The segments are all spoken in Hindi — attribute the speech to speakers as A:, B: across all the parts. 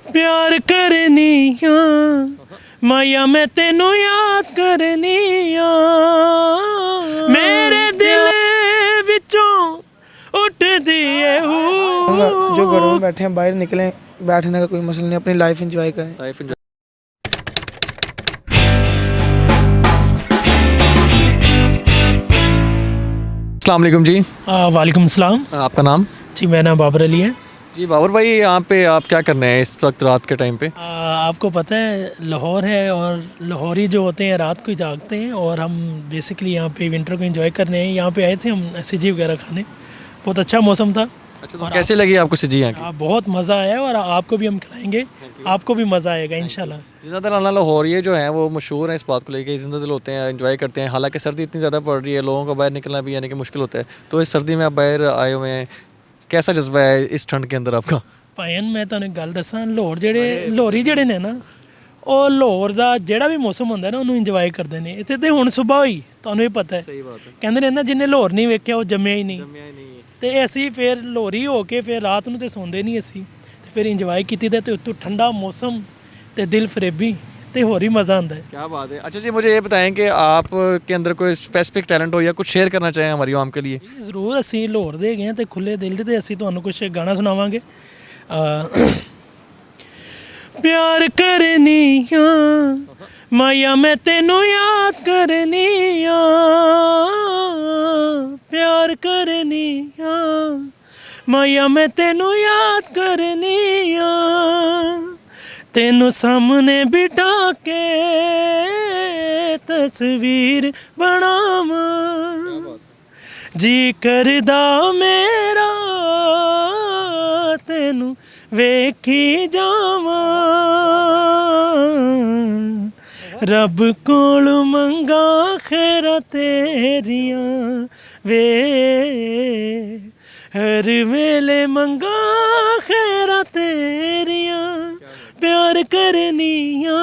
A: प्यार करनी माया मैं तेनू याद करनी मेरे दिल विचों उठदी है
B: जो घरों में बैठे हैं बाहर निकलें, बैठने का कोई मसला नहीं, अपनी लाइफ एंजॉय करें।
C: Life enjoy. अस्सलाम वालेकुम जी।
A: वालेकुम सलाम
C: आपका नाम?
A: जी, मेरा नाम बाबर अली है।
C: जी बाबर भाई, यहाँ पे आप क्या कर रहे हैं इस वक्त रात के टाइम पे?
A: आपको पता है लाहौर है और लाहौरी जो होते हैं रात को ही जागते हैं, और हम बेसिकली यहाँ पे विंटर को एंजॉय करने हैं। यहाँ पे आए थे हम सिजी वगैरह खाने, बहुत अच्छा मौसम था।
C: अच्छा, तो कैसे लगी आपको सिजी यहाँ की?
A: बहुत मज़ा आया और आपको भी हम खिलाएंगे, आपको भी मज़ा आएगा इंशाल्लाह।
C: जिंदा दिल लाहौर ये जो है वो मशहूर है इस बात को लेकर, जिंदा दिल होते हैं, एंजॉय करते हैं। हालांकि सर्दी इतनी ज़्यादा पड़ रही है, लोगों को बाहर निकलना भी यानी कि मुश्किल होता है। तो इस सर्दी में आप बाहर आए हुए हैं, कैसा जज्बा है इस ठंड के अंदर आपका?
A: ਭਾਇਨ ਮੈਂ ਤੁਹਾਨੂੰ ਗੱਲ ਦੱਸਾਂ, ਲਾਹੌਰੀ ਜਿਹੜੇ ਨੇ ਨਾ, ਉਹ ਲਾਹੌਰ ਦਾ ਜਿਹੜਾ ਵੀ ਮੌਸਮ ਹੁੰਦਾ ਨਾ ਉਹਨੂੰ ਇੰਜੋਏ ਕਰਦੇ ਨੇ। ਇੱਥੇ ਤੇ ਹੁਣ ਸਵੇਰ ਹੋਈ, ਤੁਹਾਨੂੰ ਵੀ ਪਤਾ ਹੈ,
C: ਸਹੀ ਬਾਤ ਹੈ।
A: ਕਹਿੰਦੇ ਨੇ ਨਾ ਜਿੰਨੇ ਲਾਹੌਰ ਨਹੀਂ ਵੇਖਿਆ ਉਹ ਜੰਮਿਆ ਹੀ ਨਹੀਂ।
C: ਜੰਮਿਆ ਹੀ ਨਹੀਂ ਹੈ।
A: ਤੇ ਅਸੀਂ ਫਿਰ ਲਾਹੌਰੀ ਹੋ ਕੇ ਫਿਰ ਰਾਤ ਨੂੰ ਤੇ ਸੌਂਦੇ ਨਹੀਂ ਅਸੀਂ, ਤੇ ਫਿਰ ਇੰਜੋਏ ਕੀਤੀ ਤੇ ਉੱਤੋਂ ठंडा मौसम ਤੇ ਦਿਲ ਫਰੇਬੀ ਤੇ ਹੋਰ ਹੀ मज़ा आता है।
C: क्या बात है। अच्छा जी, मुझे ये बताएं कि आपके अंदर कोई स्पेसिफिक टैलेंट हो या कुछ शेयर करना चाहें हमारी आवाम के लिए?
A: ਜ਼ਰੂਰ, ਅਸੀਂ ਲਾਹੌਰ ਦੇ ਗਏ ਤੇ ਖੁੱਲੇ ਦਿਲ ਦੇ, ਅਸੀਂ ਤੁਹਾਨੂੰ ਕੁਝ ਗਾਣਾ ਸੁਣਾਵਾਂਗੇ। प्यार करनी माया मैं तेनू याद करनी प्यार करनी माया मैं तेनू याद करनी तेनू सामने बिठा के तस्वीर बनाव जी करदा मेरा तेनू वेखी जावा रब कोल मंगा खैरा तेरियां वे हर वेले मंगा खैरा तेरियां प्यार करनिया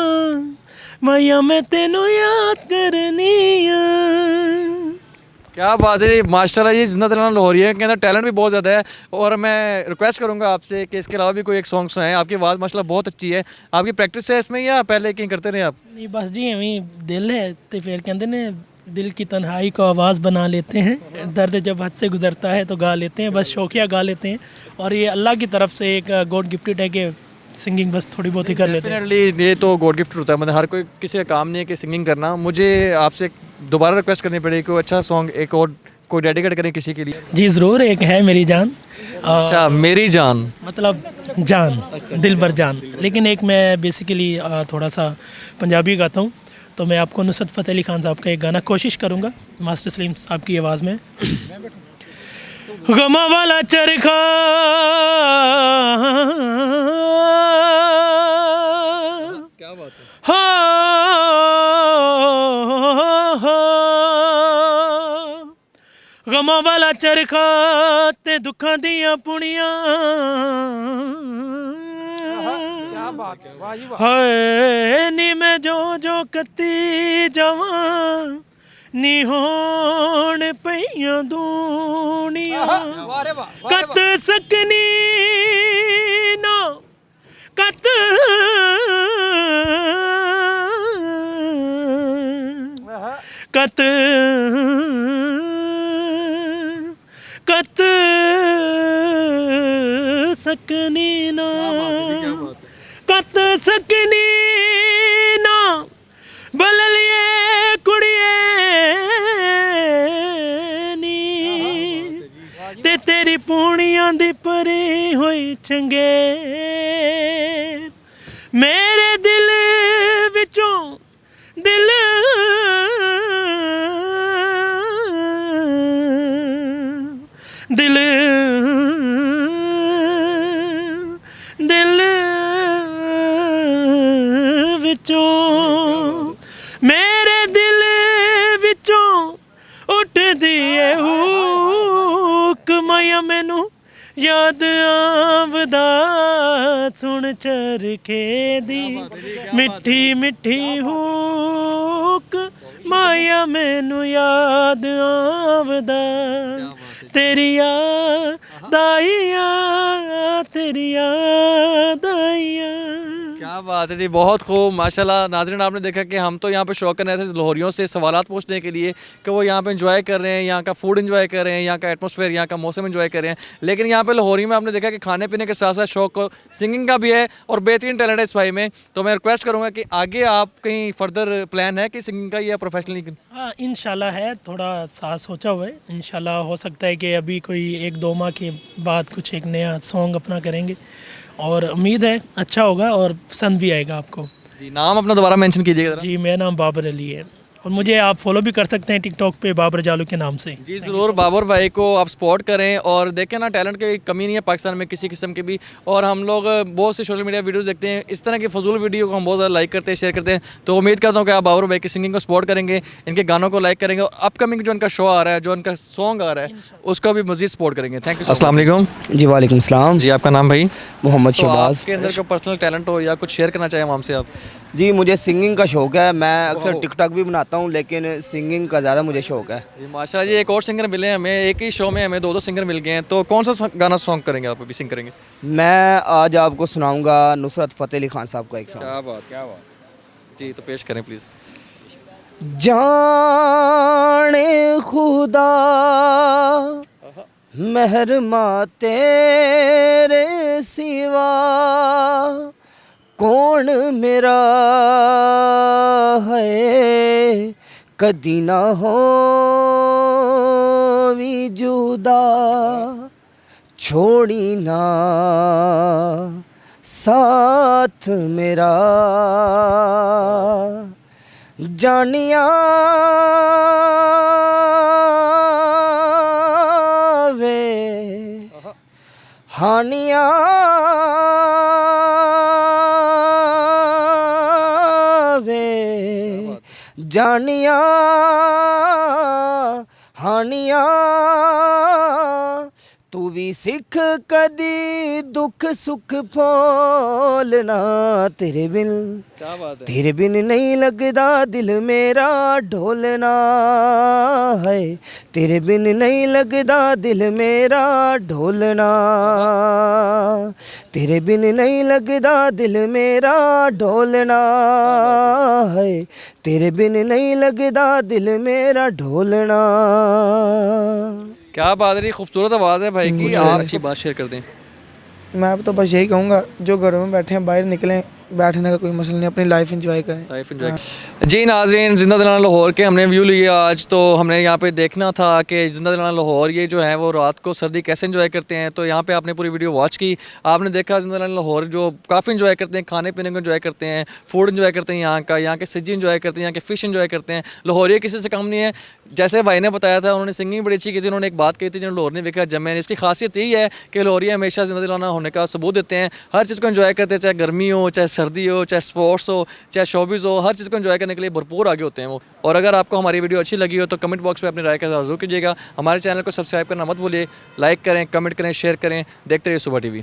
A: माया मैं तेनू याद करनिया।
C: क्या बात है माशाल्लाह, ये जिंदा दिलाना लाहौरिया के अंदर टैलेंट भी बहुत ज़्यादा है। और मैं रिक्वेस्ट करूंगा आपसे कि इसके अलावा भी कोई एक सॉन्ग सुनाएं। आपकी आवाज़ माशाल्लाह बहुत अच्छी है। आपकी प्रैक्टिस है इसमें या पहले कहीं करते रहे आप?
A: नहीं बस जी एवं दिल है तो फिर कहते ने दिल की तन्हाई को आवाज़ बना लेते हैं, दर्द जब हद से गुजरता है तो गा लेते हैं, बस शौकिया गा लेते हैं। और ये अल्लाह की तरफ से एक गॉड गिफ्टेड है कि सिंगिंग बस थोड़ी बहुत ही कर लेते हैं।
C: डेफिनेटली ये तो गॉड गिफ्ट होता है, मतलब हर कोई किसी का काम नहीं है कि सिंगिंग करना। मुझे आपसे दोबारा रिक्वेस्ट करनी पड़ेगी कोई अच्छा सॉन्ग एक और कोई डेडिकेट करें किसी के लिए।
A: जी ज़रूर, एक है मेरी जान।
C: अच्छा, मेरी जान
A: मतलब जान, दिल भर जान। लेकिन एक मैं बेसिकली थोड़ा सा पंजाबी गाता हूँ, तो मैं आपको नुसरत फ़तेह अली खान साहब का एक गाना कोशिश करूँगा मास्टर सलीम साहब की आवाज़ में। गमा वाला चरखा
C: क्या बात है।
A: गमा वाला चरखा ते दुखा दियां पुड़ियां हाय नी मैं जो जो कती जावा नी होण पईयां दूनियां कत सकनी ना कत कत कत सकनी ना कत सकनी ना बललिए कुड़िए नी ते तेरी पूनियां दी परी होई चंगे मेरे दिल विचों दिल दिल दिल विचों मेरे दिल विचों उठदी है हुक माया मैनू याद आवदा सुन चरखे दी मिठी मिठी हुक माया मैनू याद आवदा तेरी याद आइया तेरी याद आइया।
C: क्या बात है जी, बहुत खूब माशाल्लाह। नाज़रीन आपने देखा कि हम तो यहाँ पे शौक कर रहे थे लाहौरियों से सवालात पूछने के लिए कि वो यहाँ पे एंजॉय कर रहे हैं, यहाँ का फूड एंजॉय कर रहे हैं, यहाँ का एटमॉस्फेयर, यहाँ का मौसम एंजॉय कर रहे हैं। लेकिन यहाँ पे लाहौरी में आपने देखा कि खाने पीने के साथ साथ शौक सिंगिंग का भी है और बेहतरीन टैलेंट है इस भाई में। तो मैं रिक्वेस्ट करूँगा कि आगे आप कहीं फर्दर प्लान है कि सिंगिंग का या प्रोफेशनली?
A: हाँ इंशाल्लाह है, थोड़ा सा सोचा हुआ है। इंशाल्लाह हो सकता है कि अभी कोई 1-2 माह के बाद कुछ एक नया सॉन्ग अपना करेंगे और उम्मीद है अच्छा होगा और पसंद भी आएगा आपको।
C: जी, नाम अपना दोबारा मेंशन कीजिएगा।
A: जी मेरा नाम बाबर अली है और मुझे आप फॉलो भी कर सकते हैं टिकटॉक पे बाबर जालू के नाम से।
C: जी ज़रूर, बाबर भाई को आप सपोर्ट करें और देखें ना, टैलेंट की कमी नहीं है पाकिस्तान में किसी किस्म की भी। और हम लोग बहुत से सोशल मीडिया वीडियोस देखते हैं, इस तरह की फजूल वीडियो को हम बहुत ज़्यादा लाइक करते हैं, शेयर करते हैं। तो उम्मीद करता हूँ कि आप बाबर भाई की सिंगिंग को सपोर्ट करेंगे, इनके गानों को लाइक करेंगे और अपकमिंग जो इनका शो आ रहा है, जो इनका सॉन्ग आ रहा है, उसको भी मज़ीद सपोर्ट करेंगे। Thank you. अस्सलाम वालेकुम
D: जी वालेकुम सलाम।
C: जी, आपका नाम भाई?
D: मोहम्मद
C: तो
D: शहबाज।
C: आपके अंदर कोई पर्सनल टैलेंट हो या कुछ शेयर करना चाहें हमसे आप?
D: जी मुझे सिंगिंग का शौक़ है, मैं अक्सर टिकटॉक भी बनाता हूँ लेकिन सिंगिंग का ज़्यादा मुझे शौक़ है।
C: जी माशाल्लाह जी, एक और सिंगर मिले हैं हमें, एक ही शो में हमें 2-2 सिंगर मिल गए हैं। तो कौन सा गाना सॉन्ग करेंगे आप, अभी सिंग करेंगे?
D: मैं आज आपको सुनाऊंगा नुसरत फ़तेह अली खान साहब का एक सॉन्ग।
C: क्या बात, क्या बात जी, तो पेश करें प्लीज़।
D: जाने खुदा मेहरमा तेरे सिवा कौन मेरा है, कदी ना हो भी जुदा, छोड़ी ना साथ मेरा, जानिया वे हानिया वे, जानिया हानिया, तू भी सिख कदी दुख सुख फोलना, तेरे बिन
C: क्या बात है।
D: तेरे बिन नहीं लगदा दिल मेरा ढोलना है, तेरे बिन नहीं लगदा दिल मेरा ढोलना, तेरे बिन नहीं लगदा दिल मेरा ढोलना है, तेरे बिन नहीं लगदा दिल मेरा ढोलना।
C: क्या बात है, खूबसूरत आवाज़ है भाई की। आप अच्छी बात शेयर कर दें।
B: मैं तो बस यही कहूँगा, जो घरों में बैठे हैं बाहर निकलें, बैठने का कोई मसला नहीं, अपनी लाइफ एंजॉय करें।
C: Life enjoy. जी नाज़रीन, जिंदा दिलाना लाहौर के हमने व्यू लिए आज। तो हमने यहाँ पे देखना था कि जिंदा दिलाना लाहौर ये जो है वो रात को सर्दी कैसे एंजॉय करते हैं। तो यहाँ पे आपने पूरी वीडियो वॉच की, आपने देखा जिंदा दिलाना लाहौर जो काफ़ी एंजॉय करते हैं, खाने पीने को एंजॉय करते हैं, फूड एंजॉय करते हैं यहाँ का, यहाँ के सब्जी एंजॉय करते हैं, यहाँ के फ़िश एंजॉय करते हैं। लाहौरिया किसी से कम नहीं है। जैसे भाई ने बताया था, उन्होंने सिंगिंग बड़ी अच्छी की थी। उन्होंने एक बात कही थी जिन्होंने लाहौर ने देखा जब मैंने, इसकी खासियत यही है कि लाहौरिया हमेशा जिंदा दिलाना होने का सबूत देते हैं, हर चीज़ को एंजॉय करते हैं, चाहे गर्मी हो, चाहे सर्दी हो, चाहे स्पोर्ट्स हो, चाहे शोबिज़ हो, हर चीज़ को एंजॉय करने के लिए भरपूर आगे होते हैं वो। और अगर आपको हमारी वीडियो अच्छी लगी हो तो कमेंट बॉक्स में अपनी राय का जरूर कीजिएगा। हमारे चैनल को सब्सक्राइब करना मत भूलिए, लाइक करें, कमेंट करें, शेयर करें। देखते रहिए सुबह टीवी।